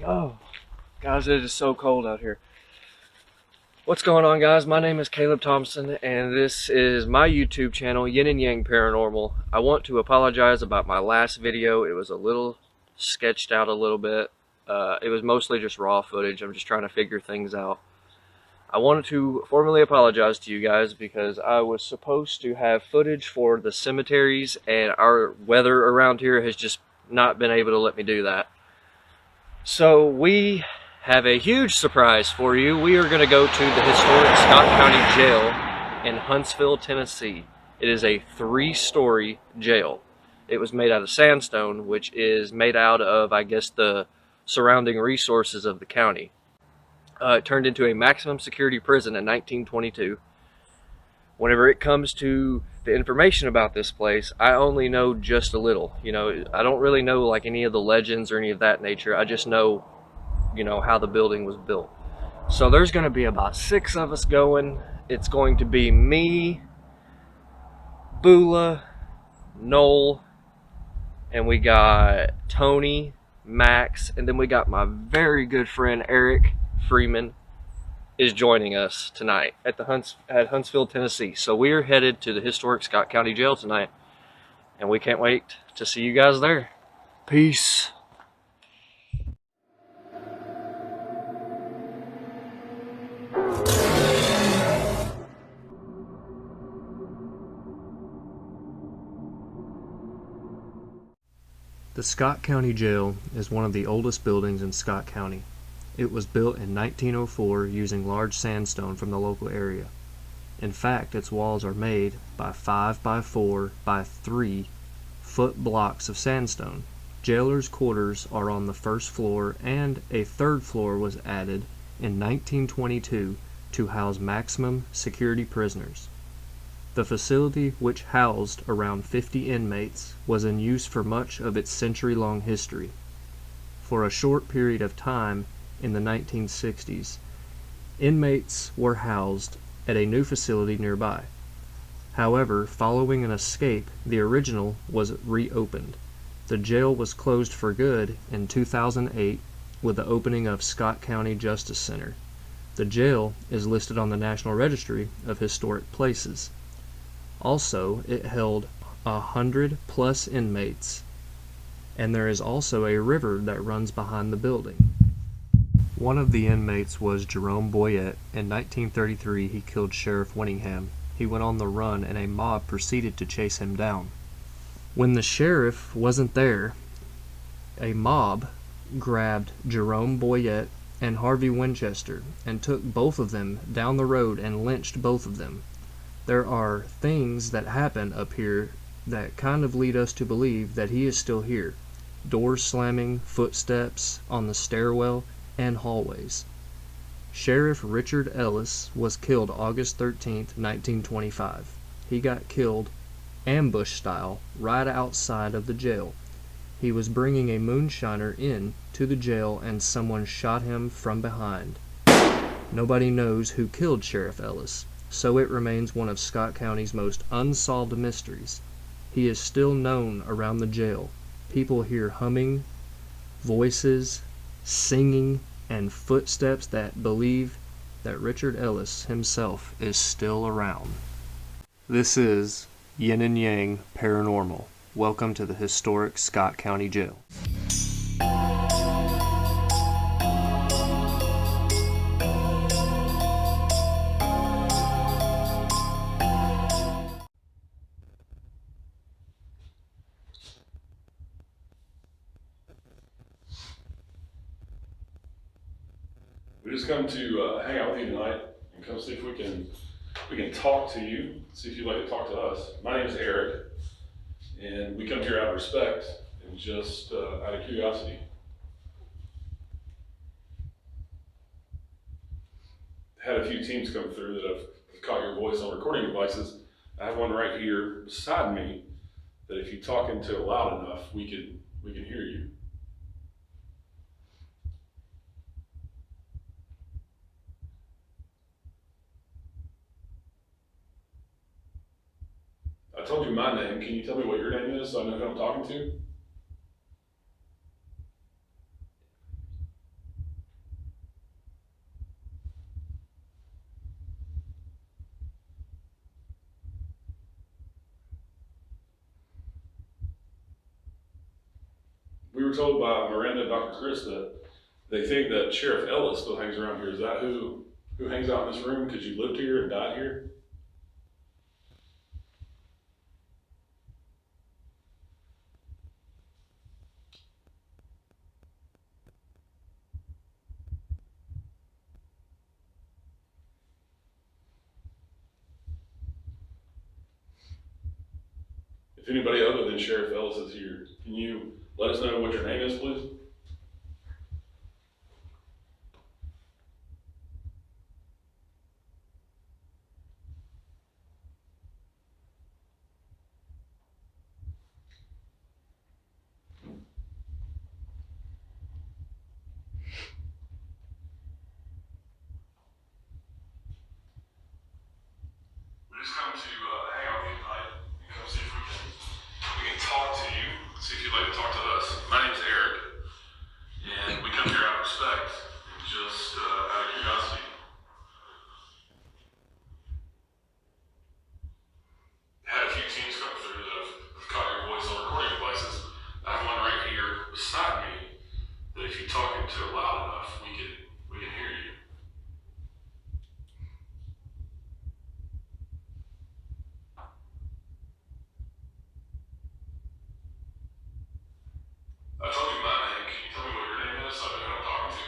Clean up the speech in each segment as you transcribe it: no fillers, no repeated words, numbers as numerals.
Oh, guys, it is so cold out here. What's going on, guys? My name is Caleb Thompson, and this is my YouTube channel, Yin and Yang Paranormal. I want to apologize about my last video. It was a little sketched out a little bit. It was mostly just raw footage. I'm just trying to figure things out. I wanted to formally apologize to you guys because I was supposed to have footage for the cemeteries, and our weather around here has just not been able to let me do that. So we have a huge surprise for you. We are going to go to the historic Scott County Jail in Huntsville, Tennessee. It is a 3-story jail. It was made out of sandstone, which is made out of, I guess, the surrounding resources of the county. It turned into a maximum security prison in 1922. Whenever it comes to the information about this place, I only know just a little. You know, I don't really know like any of the legends or any of that nature. I just know, how the building was built. So there's going to be about 6 of us going. It's going to be me, Bula, Noel, and we got Tony, Max, and then we got my very good friend Eric Freeman is joining us tonight at Huntsville, Tennessee. So we are headed to the historic Scott County Jail tonight, and we can't wait to see you guys there. Peace. The Scott County Jail is one of the oldest buildings in Scott County. It was built in 1904 using large sandstone from the local area. In fact, its walls are made by 5 by 4 by 3 foot blocks of sandstone. Jailers' quarters are on the first floor, and a third floor was added in 1922 to house maximum security prisoners. The facility, which housed around 50 inmates, was in use for much of its century-long history. For a short period of time in the 1960s, inmates were housed at a new facility nearby. However, following an escape, the original was reopened. The jail was closed for good in 2008 with the opening of Scott County Justice Center. The jail is listed on the National Registry of Historic Places. Also, it held 100+ inmates, and there is also a river that runs behind the building. One of the inmates was Jerome Boyette. In 1933, he killed Sheriff Winningham. He went on the run, and a mob proceeded to chase him down. When the sheriff wasn't there, a mob grabbed Jerome Boyette and Harvey Winchester and took both of them down the road and lynched both of them. There are things that happen up here that kind of lead us to believe that he is still here. Doors slamming, footsteps on the stairwell and hallways. Sheriff Richard Ellis was killed August 13, 1925. He got killed ambush style right outside of the jail. He was bringing a moonshiner in to the jail and someone shot him from behind. Nobody knows who killed Sheriff Ellis, so it remains one of Scott County's most unsolved mysteries. He is still known around the jail. People hear humming, voices, singing, and footsteps that believe that Richard Ellis himself is still around. This is Yin and Yang Paranormal. Welcome to the historic Scott County Jail. We just come to hang out with you tonight and come see if we can talk to you, see if you'd like to talk to us. My name is Eric, and we come here out of respect and just out of curiosity. Had a few teams come through that have caught your voice on recording devices. I have one right here beside me that if you talk into it loud enough, we can hear you. I told you my name. Can you tell me what your name is so I know who I'm talking to? were told by Miranda and Dr. Chris that they think that Sheriff Ellis still hangs around here. Is that who hangs out in this room because you lived here and died here? If anybody other than Sheriff Ellis is here, can you let us know what your name is, please? We just come to hang out with you tonight and come see if we can talk to you, see if you'd like to talk to us. My name's Eric, and we come here out of respect and just out of curiosity. Had a few teams come through that have caught your voice on recording devices. I have one right here beside me that if you talk into it loud enough, we can hear you. I told you my name. Can you tell me what your name is so I know who I'm talking to?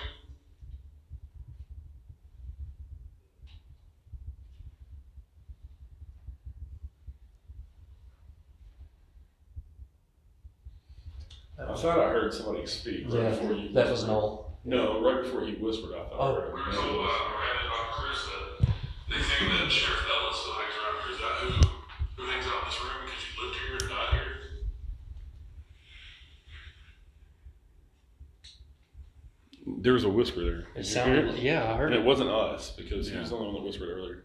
I thought I heard somebody speak right before you. That was Noel. No, right before he whispered, I thought. Oh. We were told by Miranda and Dr. Chris that they think that Sheriff Ellis still hangs around here. Is that who hangs out in this room because you lived here and died here? There was a whisper there. It sounded, yeah, I heard And it it. wasn't us because he was the only one that whispered earlier.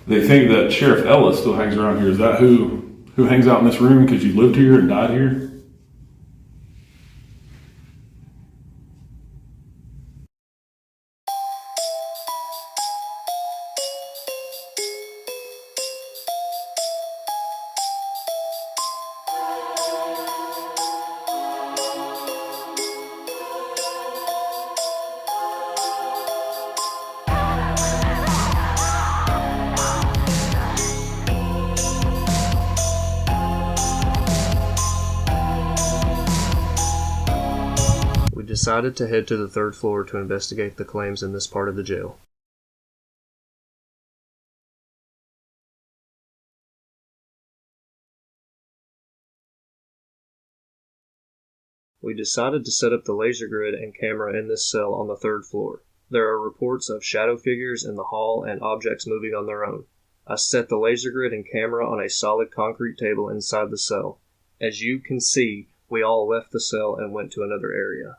They think that Sheriff Ellis still hangs around here. Is that who hangs out in this room because you lived here and died here? We decided to head to the third floor to investigate the claims in this part of the jail. We decided to set up the laser grid and camera in this cell on the third floor. There are reports of shadow figures in the hall and objects moving on their own. I set the laser grid and camera on a solid concrete table inside the cell. As you can see, we all left the cell and went to another area.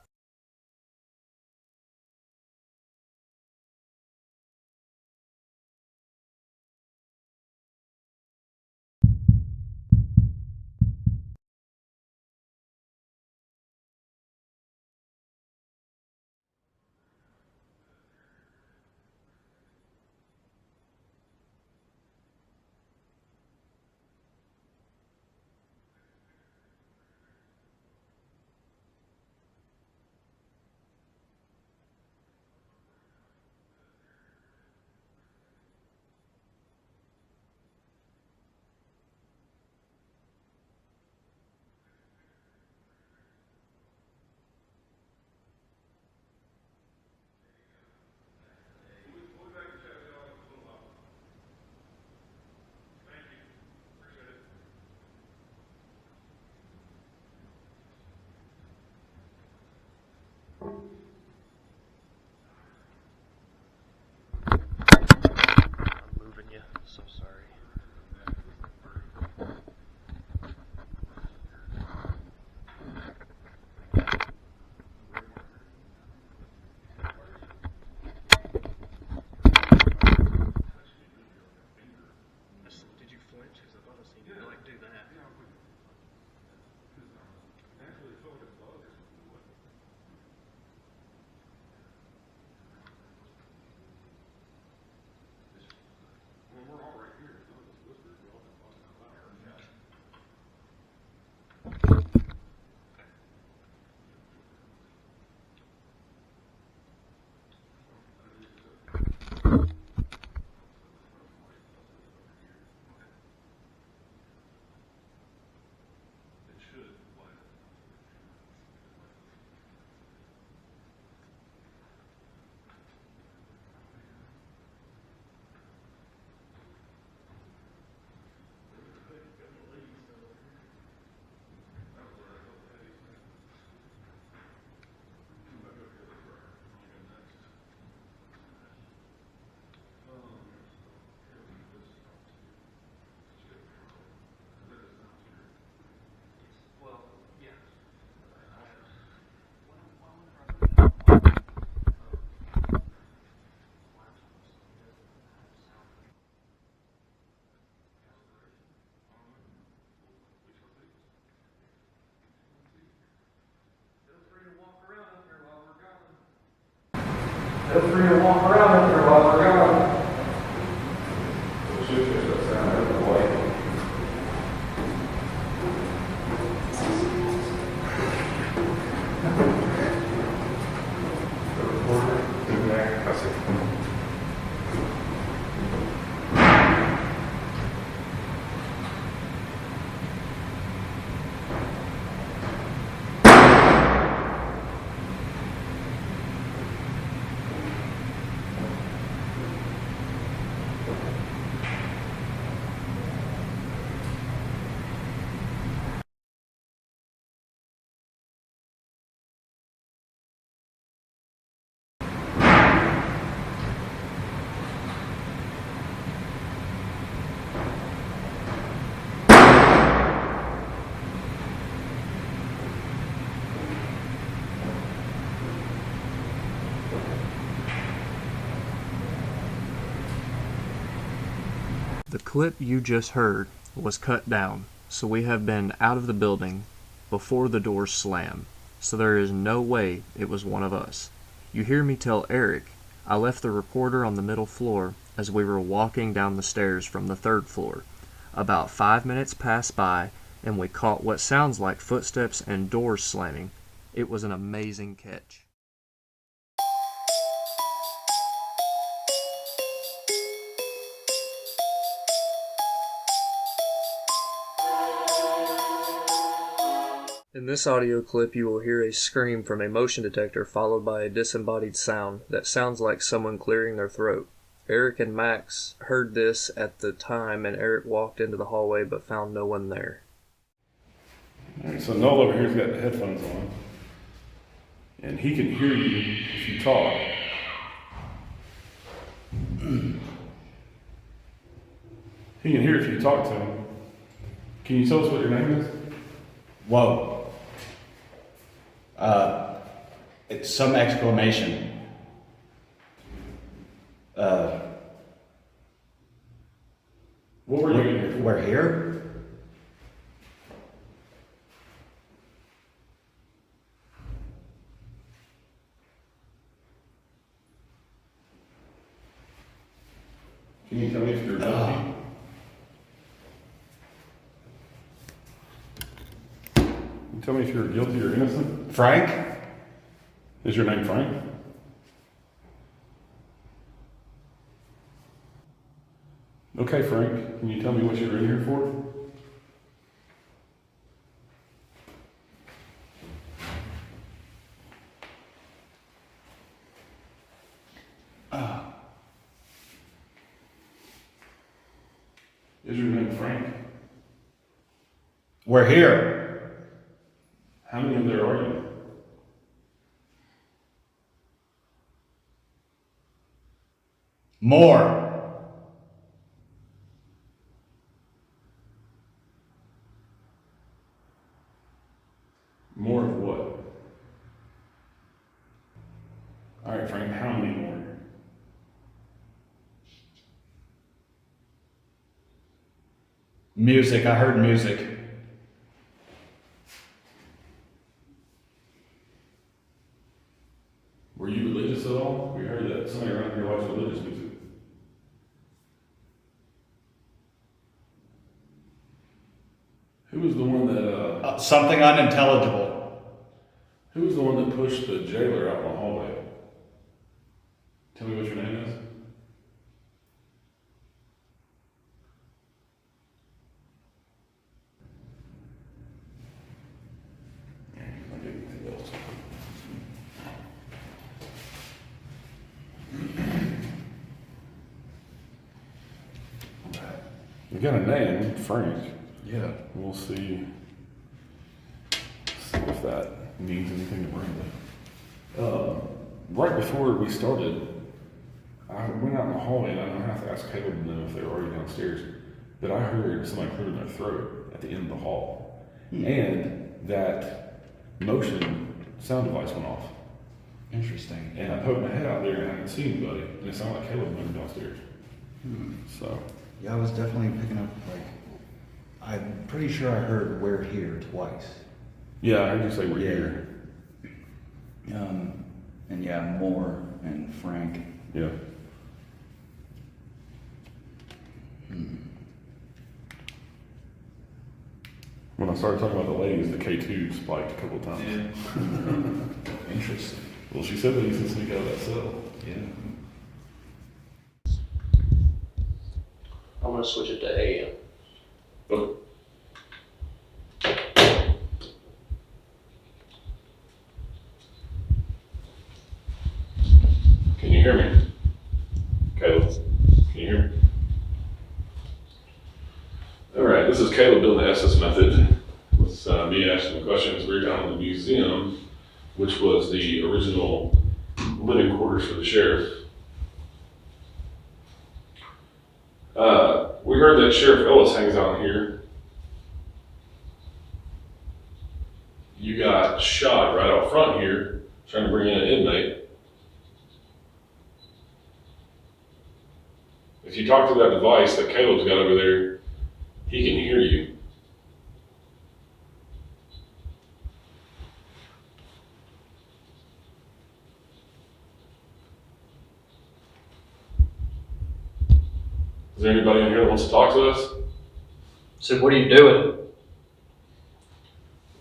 I'm moving you, so sorry. Did you flinch? Because I thought I seen you do that. Feel free to walk around up there while we're gone. The clip you just heard was cut down, so we have been out of the building before the doors slam, so there is no way it was one of us. You hear me tell Eric I left the recorder on the middle floor as we were walking down the stairs from the third floor. About 5 minutes passed by and we caught what sounds like footsteps and doors slamming. It was an amazing catch. In this audio clip, you will hear a scream from a motion detector followed by a disembodied sound that sounds like someone clearing their throat. Eric and Max heard this at the time, and Eric walked into the hallway but found no one there. Alright, so Noel over here's got the headphones on, and he can hear you if you talk. He can hear if you talk to him. Can you tell us what your name is? Whoa. It's some exclamation. What were you in here for? We're here? Can you tell me if you're guilty? Can you tell me if you're guilty or innocent? Frank? Is your name Frank? Okay, Frank, can you tell me what you're in here for? Is your name Frank? We're here. How many of there are you? More. More of what? All right, Frank, how many more? Music. I heard music. Were you religious at all? We heard that somebody around here watched religious music. Who was the one that, Something unintelligible. who was the one that pushed the jailer out in the hallway? Tell me what your name is. I'll get anything else. You got a name, Frank. Yeah. We'll see if that means anything to Brenda. Right before we started, I went out in the hallway, and I don't have to ask Caleb and them if they were already downstairs, but I heard somebody clearing their throat at the end of the hall. And that motion sound device went off. Interesting. And I poked my head out there and I didn't see anybody, and it sounded like Caleb went downstairs. So, Yeah, I was definitely picking up, I'm pretty sure I heard "we're here" twice. yeah, I heard you say we're Yeah. here. And yeah, more. and Frank. Yeah. When I started talking about the ladies, the K2 spiked a couple times. Yeah. Interesting. Well, she said that he could sneak out of that cell. Yeah. I'm gonna switch it to AM. Look. Can you hear me? Caleb, can you hear me? All right, this is Caleb doing the SS method. With me asking the questions. We're down in the museum, which was the original living quarters for the sheriff. We heard that Sheriff Ellis hangs out here. You got shot right out front here, trying to bring in an inmate. If you talk to that device that Caleb's got over there, he can hear you. Is there anybody in here that wants to talk to us? So what are you doing?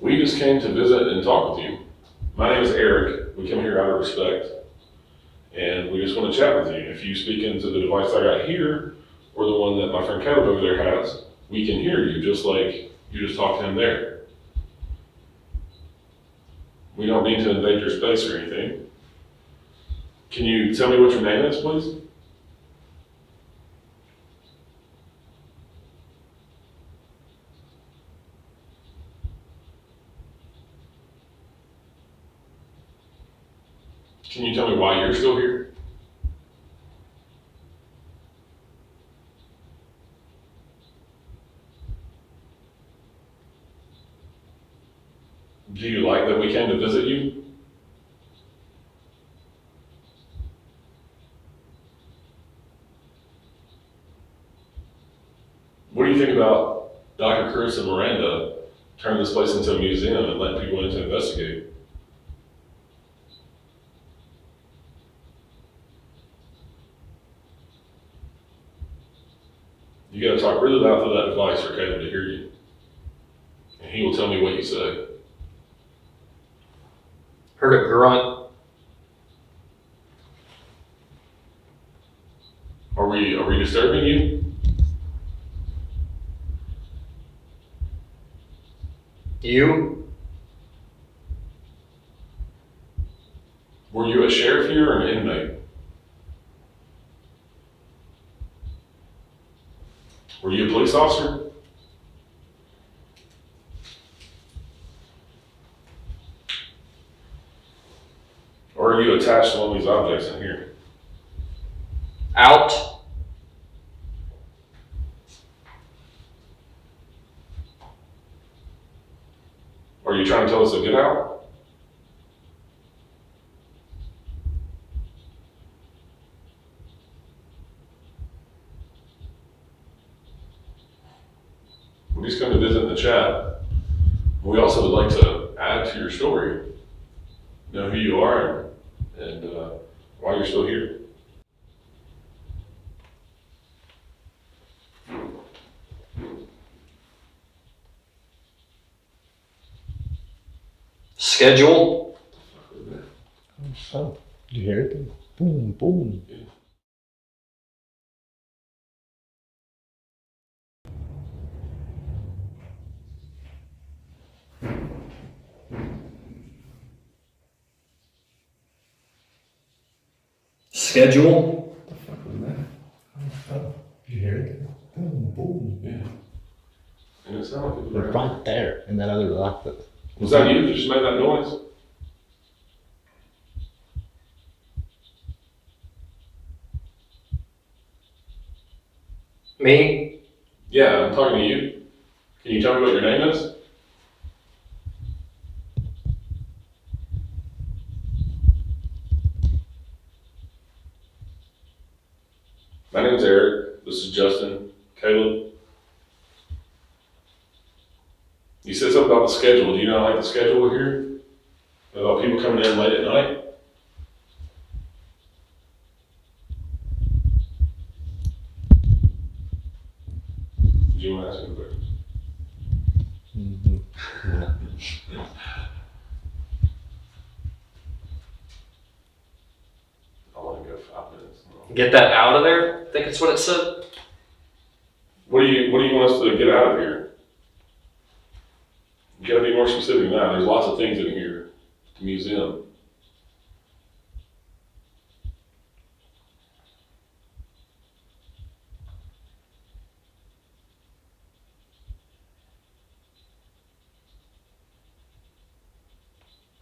We just came to visit and talk with you. My name is Eric. We come here out of respect. And we just want to chat with you. If you speak into the device I got here, or the one that my friend Caleb over there has, we can hear you just like you just talked to him there. We don't need to invade your space or anything. Can you tell me what your name is, please? Can you tell me why you're still here? Do you like that we came to visit you? What do you think about Dr. Chris and Miranda turning this place into a museum and letting people in to investigate? You gotta talk really loud to that device for Caleb to hear you. And he will tell me what you say. Heard a grunt. Are we disturbing you? You? Were you a sheriff here or an inmate? Were you a police officer? Or are you attached to one of these objects in here? Out? Are you trying to tell us to get out? We just come to visit in the chat. We also would like to add to your story. Know who you are and why you're still here. Schedule? Oh, you hear it? Boom, boom. Schedule? What the fuck was that? Oh, you hear it? Boom, boom. Yeah. And it sounded like it was They're around. right there in that other lock. Was that you that just made that noise? Me? Yeah, I'm talking to you. Can you tell me what your name is? My name's Eric. This is Justin. Caleb. You said something about the schedule. Do you not like the schedule here? About people coming in late at night? Do you want to ask any questions? I'll let it go 5 minutes. Get that out of there? I think that's what it said. What do you want us to get out of here? You gotta be more specific than that. There's lots of things in here. It's a museum.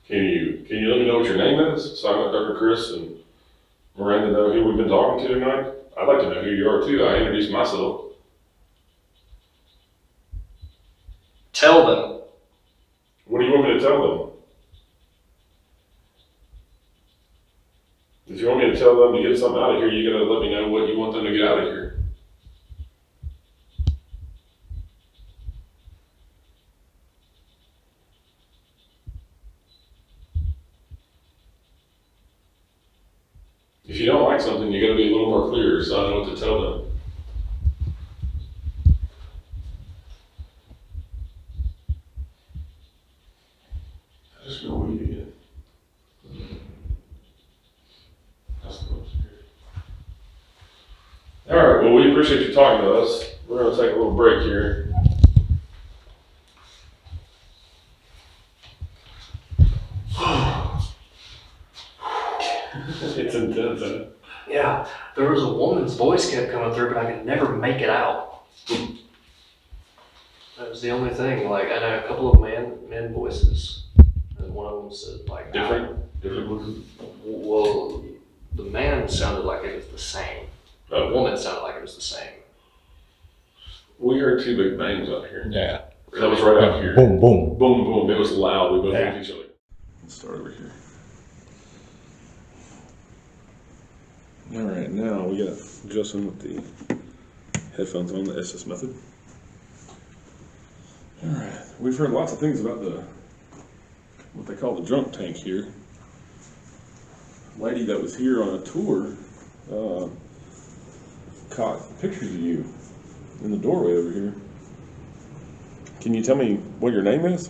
Can you let me know what your name is, so I can let Dr. Chris and Miranda know who we've been talking to tonight? I'd like to know who you are too. I introduced myself. Tell them. What do you want me to tell them? If you want me to tell them to get something out of here, you gotta let me know what you want them to get out of here. If you don't like something, you gotta be a little more clear so I know what to tell them. I just feel weed again. That's the most weird. All right, well, we appreciate you talking to us. We're gonna take a little break here. It's intense, isn't it? Yeah, there was a woman's voice kept coming through, but I could never make it out. That was the only thing. Like, I had a couple of men voices, and one of them said like Different voices. Well, the man sounded like it was the same. The woman sounded like it was the same. We heard two big bangs out here. Yeah. That was right out here. Boom, boom. Boom, boom. It was loud. We both Yeah. hit each other. Let's start over here. All right, now we got Justin with the headphones on, the SS method. All right, we've heard lots of things about what they call the drunk tank here. Lady that was here on a tour caught pictures of you in the doorway over here. Can you tell me what your name is?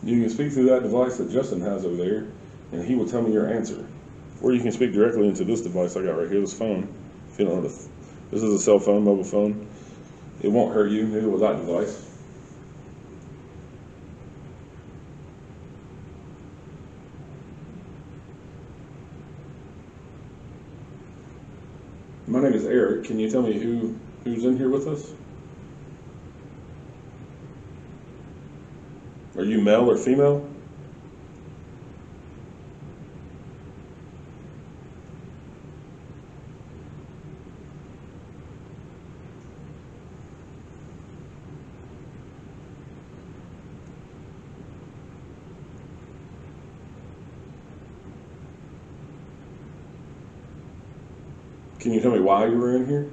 You can speak through that device that Justin has over there, and he will tell me your answer. Or you can speak directly into this device I got right here, this phone. If you don't know this is a cell phone, mobile phone. It won't hurt you, neither will that device. My name is Eric. Can you tell me who's in here with us? Are you male or female? Can you tell me why you were in here?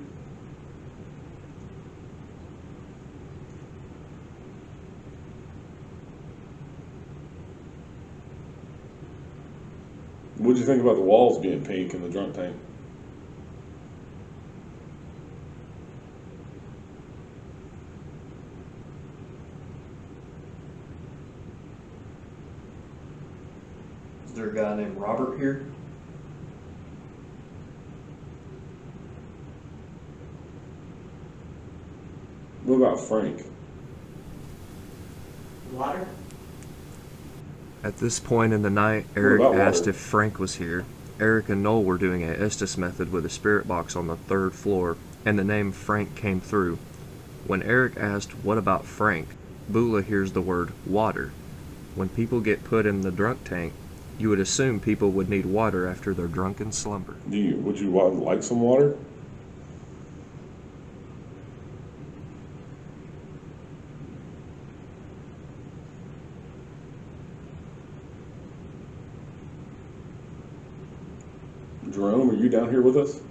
What did you think about the walls being pink in the drunk tank? Is there a guy named Robert here? What about Frank? Water? At this point in the night, Eric about asked water? if Frank was here. Eric and Noel were doing a Estes method with a spirit box on the 3rd floor, and the name Frank came through. When Eric asked, "What about Frank?" Bula hears the word water. When people get put in the drunk tank, you would assume people would need water after their drunken slumber. Would you like some water? Jerome, are you down here with us?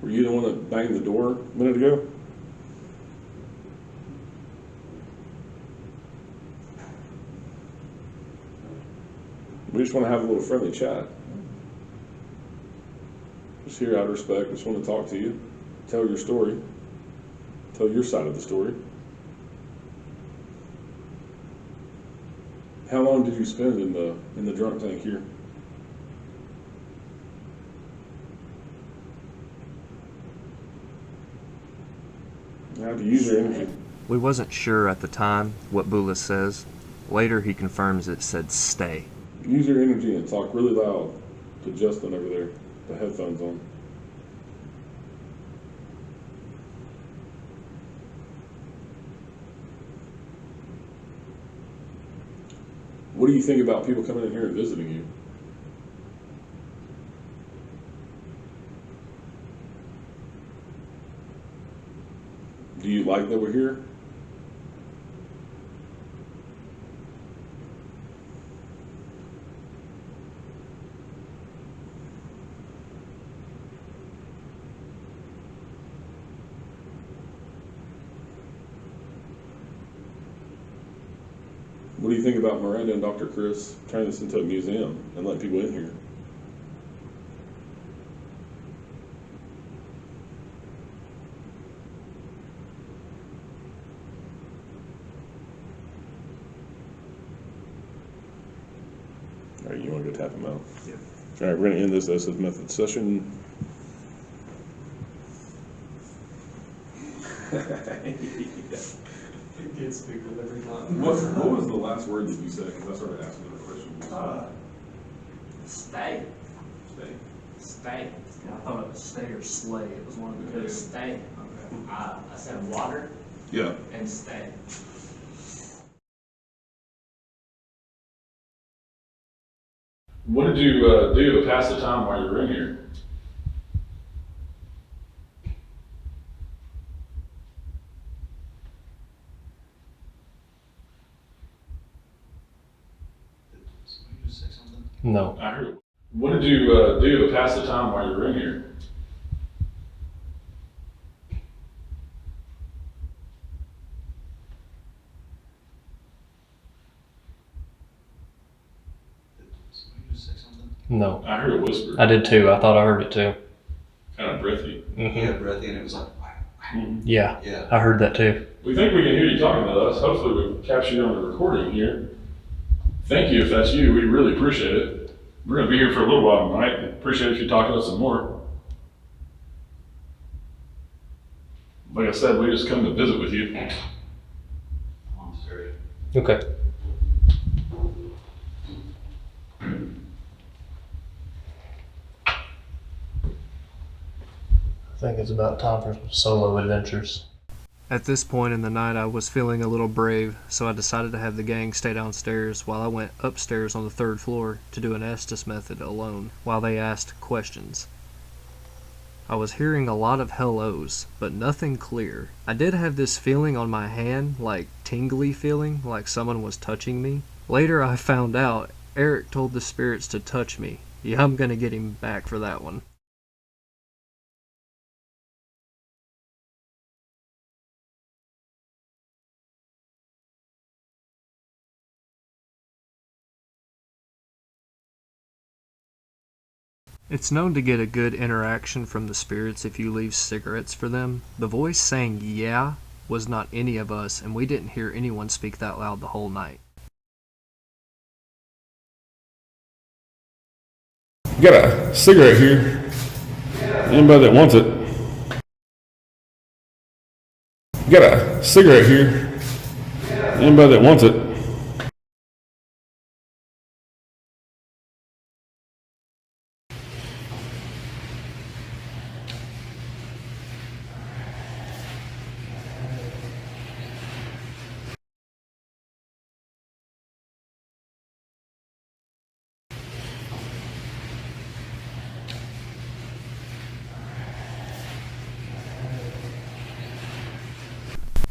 Were you the one that banged the door a minute ago? We just want to have a little friendly chat. Just here out of respect, just want to talk to you, tell your story, tell your side of the story. How long did you spend in the drunk tank here? How do you use your energy? We wasn't sure at the time what Bula says. Later he confirms it said stay. Use your energy and talk really loud to Justin over there, the headphones on. What do you think about people coming in here and visiting you? Do you like that we're here? What do you think about Miranda and Dr. Chris turning this into a museum and letting people in here? All right, you want to go tap him out? Yeah. All right, we're going to end this as a method session. It gets stupid every time. What was the last word that you said? Because I started asking the question. Stay. Stay. Stay. I thought it was stay or slay. It was one of the two. Stay. I said water Yeah. and stay. What did you do to pass the time while you were in here? Somebody just say something? No. I heard it. What did you do to pass the time while you were in here? Somebody just say something? No. I heard a whisper. I did too. I thought I heard it too. Kind of breathy. Yeah, breathy, and it was like, Yeah, yeah. I heard that too. We think we can hear you talking to us. Hopefully we've captured you on the recording here. Thank you if that's you. We really appreciate it. We're going to be here for a little while tonight. Appreciate if you talk to us some more. Like I said, we just come to visit with you. I'm sorry. Okay. I think it's about time for some solo adventures. At this point in the night, I was feeling a little brave, so I decided to have the gang stay downstairs while I went upstairs on the 3rd floor to do an Estes method alone while they asked questions. I was hearing a lot of hellos, but nothing clear. I did have this feeling on my hand, like tingly feeling, like someone was touching me. Later I found out Eric told the spirits to touch me. Yeah, I'm gonna get him back for that one. It's known to get a good interaction from the spirits if you leave cigarettes for them. The voice saying yeah was not any of us, and we didn't hear anyone speak that loud the whole night. You got a cigarette here. Anybody that wants it? You got a cigarette here. Anybody that wants it?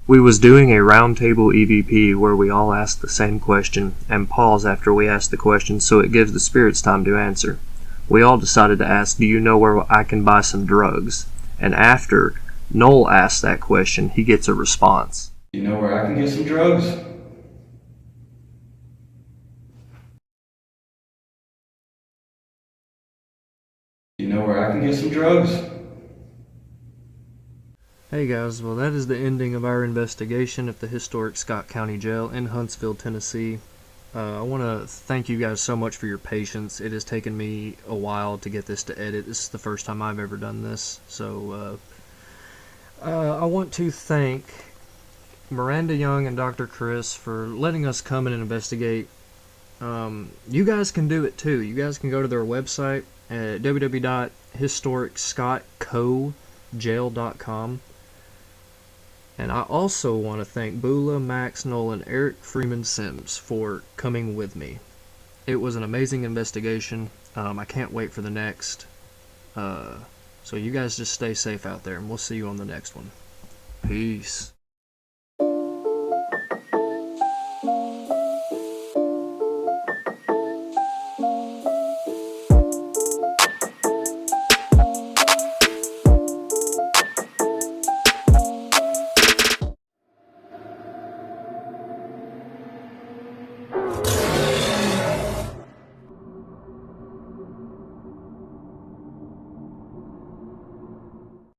We was doing a roundtable EVP where we all ask the same question and pause after we ask the question so it gives the spirits time to answer. We all decided to ask, do you know where I can buy some drugs? And after Noel asks that question, he gets a response. You know where I can get some drugs? know where I can get some drugs? Hey guys, well that is the ending of our investigation at the historic Scott County Jail in Huntsville, Tennessee. I want to thank you guys so much for your patience. It has taken me a while to get this to edit. This is the first time I've ever done this. So I want to thank Miranda Young and Dr. Chris for letting us come in and investigate. You guys can do it too. You guys can go to their website at www.historicscottcojail.com. And I also want to thank Bula, Max, Nolan, Eric, Freeman, Sims for coming with me. It was an amazing investigation. I can't wait for the next. So you guys just stay safe out there, and we'll see you on the next one. Peace.